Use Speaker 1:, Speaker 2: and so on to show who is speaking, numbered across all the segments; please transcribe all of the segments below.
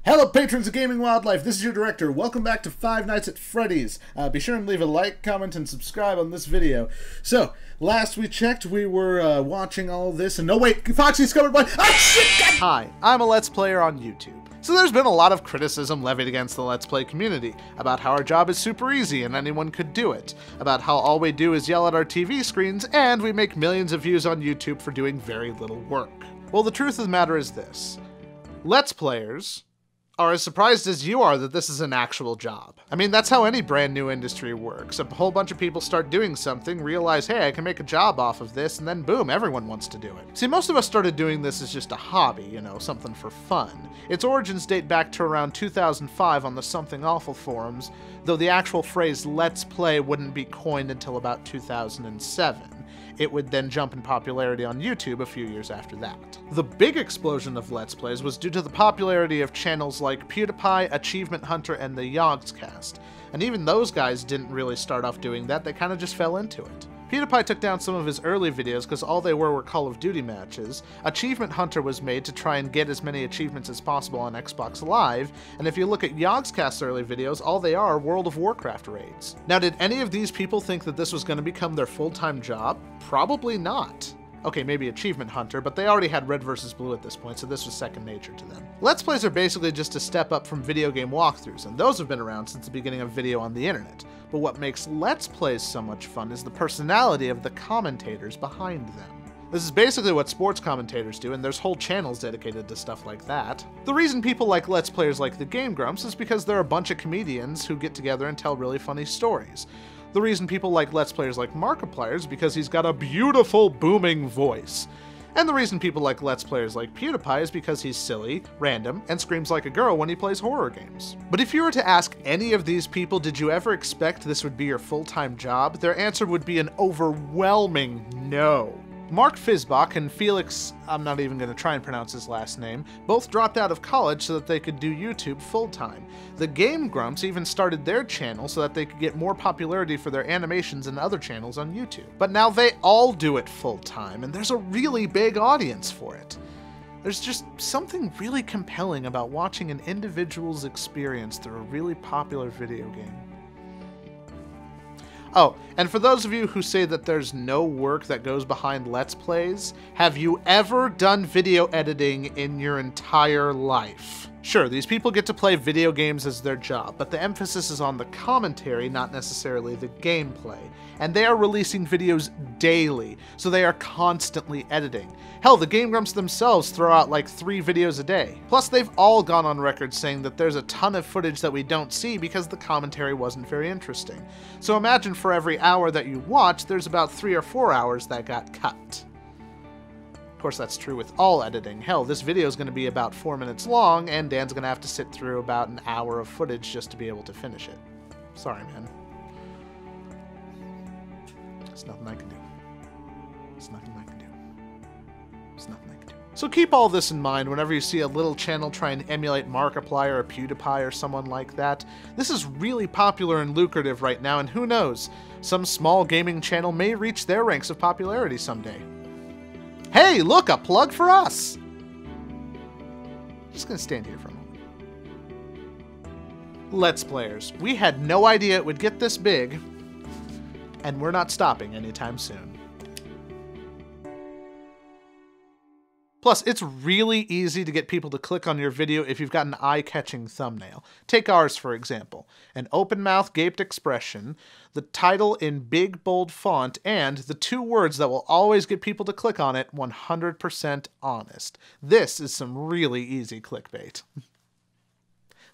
Speaker 1: Hello, patrons of Gaming Wildlife. This is your director. Welcome back to Five Nights at Freddy's. Be sure and leave a like, comment, and subscribe on this video. So, last we checked, we were watching all this, and no, wait, Foxy's covered by... Oh, shit! God.
Speaker 2: Hi, I'm a Let's Player on YouTube. So there's been a lot of criticism levied against the Let's Play community, about how our job is super easy and anyone could do it, about how all we do is yell at our TV screens, and we make millions of views on YouTube for doing very little work. Well, the truth of the matter is this. Let's Players are as surprised as you are that this is an actual job. I mean, that's how any brand new industry works. A whole bunch of people start doing something, realize, hey, I can make a job off of this, and then boom, everyone wants to do it. See, most of us started doing this as just a hobby, you know, something for fun. Its origins date back to around 2005 on the Something Awful forums, though the actual phrase Let's Play wouldn't be coined until about 2007. It would then jump in popularity on YouTube a few years after that. The big explosion of Let's Plays was due to the popularity of channels like PewDiePie, Achievement Hunter, and the Yogscast. And even those guys didn't really start off doing that, they kind of just fell into it. PewDiePie took down some of his early videos because all they were Call of Duty matches. Achievement Hunter was made to try and get as many achievements as possible on Xbox Live, and if you look at Yogscast's early videos, all they are World of Warcraft raids. Now, did any of these people think that this was going to become their full-time job? Probably not. Okay, maybe Achievement Hunter, but they already had Red vs. Blue at this point, so this was second nature to them. Let's Plays are basically just a step up from video game walkthroughs, and those have been around since the beginning of video on the internet. But what makes Let's Plays so much fun is the personality of the commentators behind them. This is basically what sports commentators do, and there's whole channels dedicated to stuff like that. The reason people like Let's Players like the Game Grumps is because they're a bunch of comedians who get together and tell really funny stories. The reason people like Let's Players like Markiplier is because he's got a beautiful, booming voice. And the reason people like Let's Players like PewDiePie is because he's silly, random, and screams like a girl when he plays horror games. But if you were to ask any of these people, did you ever expect this would be your full-time job? Their answer would be an overwhelming no. Mark Fizbach and Felix, I'm not even going to try and pronounce his last name, both dropped out of college so that they could do YouTube full-time. The Game Grumps even started their channel so that they could get more popularity for their animations and other channels on YouTube. But now they all do it full-time, and there's a really big audience for it. There's just something really compelling about watching an individual's experience through a really popular video game. Oh, and for those of you who say that there's no work that goes behind Let's Plays, have you ever done video editing in your entire life? Sure, these people get to play video games as their job, but the emphasis is on the commentary, not necessarily the gameplay. And they are releasing videos daily, so they are constantly editing. Hell, the Game Grumps themselves throw out like 3 videos a day. Plus, they've all gone on record saying that there's a ton of footage that we don't see because the commentary wasn't very interesting. So imagine for every hour that you watch, there's about 3 or 4 hours that got cut. Of course, that's true with all editing. Hell, this video is going to be about 4 minutes long, and Dan's going to have to sit through about an hour of footage just to be able to finish it. Sorry, man. There's nothing I can do. There's nothing I can do. There's nothing I can do. So keep all this in mind whenever you see a little channel try and emulate Markiplier or PewDiePie or someone like that. This is really popular and lucrative right now, and who knows, some small gaming channel may reach their ranks of popularity someday. Hey, look, a plug for us! I'm just gonna stand here for a moment. Let's Players. We had no idea it would get this big, and we're not stopping anytime soon. Plus, it's really easy to get people to click on your video if you've got an eye-catching thumbnail. Take ours, for example. An open-mouth, gaped expression, the title in big, bold font, and the 2 words that will always get people to click on it, 100% honest. This is some really easy clickbait.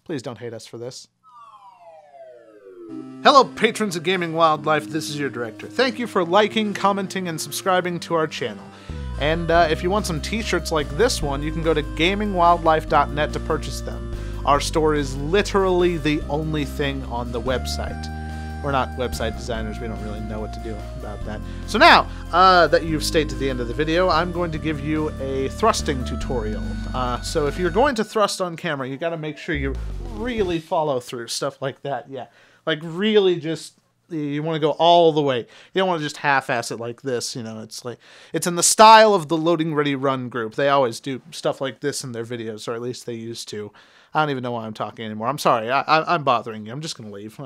Speaker 2: Please don't hate us for this. Hello, patrons of Gaming Wildlife, this is your director. Thank you for liking, commenting, and subscribing to our channel. And if you want some t-shirts like this one, you can go to gamingwildlife.net to purchase them. Our store is literally the only thing on the website. We're not website designers, we don't really know what to do about that. So now that you've stayed to the end of the video, I'm going to give you a thrusting tutorial. So if you're going to thrust on camera, you gotta make sure you really follow through, stuff like that, yeah. Like really just You want to go all the way. You don't want to just half-ass it like this. You know, it's like it's in the style of the Loading Ready Run group. They always do stuff like this in their videos, or at least they used to. I don't even know why I'm talking anymore. I'm sorry. I'm bothering you. I'm just gonna leave.